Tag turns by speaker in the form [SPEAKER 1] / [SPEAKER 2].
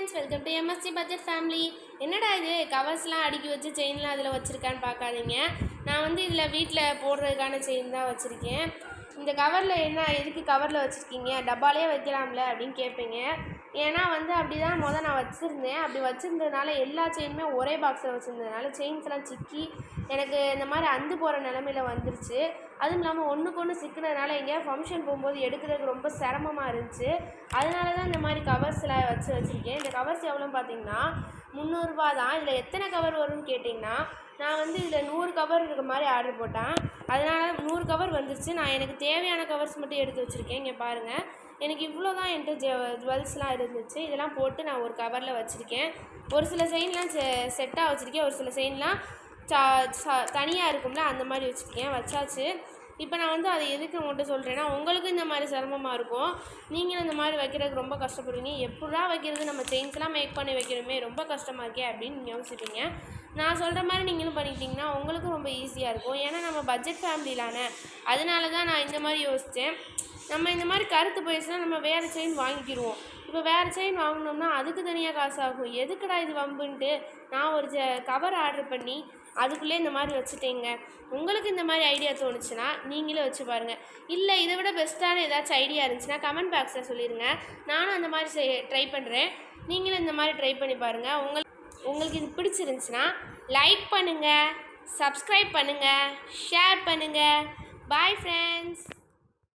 [SPEAKER 1] Friends, welcome to MSc budget family. என்னடா இது கவர்ஸ்லாம் அடுக்கி வச்சு செயின்லாம் அதில் வச்சுருக்கான்னு பார்க்காதீங்க. நான் வந்து இதில் வீட்டில் போடுறதுக்கான செயின் தான் வச்சுருக்கேன். இந்த கவரில் என்ன எதுக்கு கவரில் வச்சுருக்கீங்க, டப்பாலே வைக்கலாம்ல அப்படின்னு கேட்பீங்க. ஏன்னா வந்து அப்படி தான் நான் வச்சுருந்தேன். அப்படி வச்சுருந்ததுனால எல்லா செயினுமே ஒரே பாக்ஸில் வச்சுருந்ததுனால செயின்ஸ்லாம் சிக்கி எனக்கு இந்த மாதிரி அந்து போகிற நிலமையில வந்துருச்சு. அதுவும் இல்லாமல் ஒன்றுக்கு ஒன்று சிக்கினதுனால எங்கேயாவது ஃபங்க்ஷன் போகும்போது எடுக்கிறதுக்கு ரொம்ப சிரமமாக இருந்துச்சு. அதனால தான் இந்த மாதிரி கவர்ஸில் வச்சுருக்கேன். இந்த கவர்ஸ் எவ்வளோன்னு பார்த்தீங்கன்னா 300 ரூபா தான். இதில் எத்தனை கவர் வரும்னு கேட்டிங்கன்னா, நான் வந்து இதில் 100 கவர் இருக்க மாதிரி ஆர்டர் போட்டேன். அதனால் 100 கவர் வந்துருச்சு. நான் எனக்கு தேவையான கவர்ஸ் மட்டும் எடுத்து வச்சுருக்கேன். இங்கே பாருங்கள், எனக்கு இவ்வளோ தான் என்கிட்ட ஜுவல்ஸ்லாம் இருந்துச்சு. இதெல்லாம் போட்டு நான் ஒரு கவரில் வச்சுருக்கேன். ஒரு சில செயின்லாம் செட்டாக வச்சுருக்கேன், ஒரு சில செயின்லாம் தனியாக இருக்கும்ல அந்த மாதிரி வச்சுருக்கேன். வச்சாச்சு. இப்போ நான் வந்து அதை எதுக்கு மட்டும் சொல்கிறேன்னா, உங்களுக்கு இந்த மாதிரி சிரமமாக இருக்கும். நீங்களும் இந்த மாதிரி வைக்கிறதுக்கு ரொம்ப கஷ்டப்படுவீங்க. எப்படா வைக்கிறது, நம்ம செயின்ஸ்லாம் மேக் பண்ணி வைக்கிறோமே, ரொம்ப கஷ்டமாக இருக்கே அப்படின்னு நீங்கள் யோசிப்பீங்க. நான் சொல்கிற மாதிரி நீங்களும் பண்ணிக்கிட்டிங்கன்னா உங்களுக்கும் ரொம்ப ஈஸியாக இருக்கும். ஏன்னா நம்ம பட்ஜெட் ஃபேமிலிலானே, அதனால தான் நான் இந்த மாதிரி யோசித்தேன். நம்ம இந்த மாதிரி கருத்து போயிடுச்சுன்னா நம்ம வேறு செயின் வாங்கிக்கிடுவோம். இப்போ வேறு செயின் வாங்கினோம்னா அதுக்கு தனியாக காசு ஆகும். எதுக்குடா இது வம்புன்ட்டு நான் ஒரு கவர் ஆர்டர் பண்ணி அதுக்குள்ளே இந்த மாதிரி வச்சுட்டேங்க. உங்களுக்கு இந்த மாதிரி ஐடியா தோணுச்சுன்னா நீங்களே வச்சு பாருங்கள். இல்லை இதை விட பெஸ்ட்டான ஏதாச்சும் ஐடியா இருந்துச்சுன்னா கமெண்ட் பாக்ஸில் சொல்லிடுங்க. நானும் அந்த மாதிரி ட்ரை பண்ணுறேன். நீங்களும் இந்த மாதிரி ட்ரை பண்ணி பாருங்கள். உங்களுக்கு இது பிடிச்சிருந்துச்சுன்னா லைக் பண்ணுங்கள், சப்ஸ்கிரைப் பண்ணுங்கள், ஷேர் பண்ணுங்கள். Bye friends.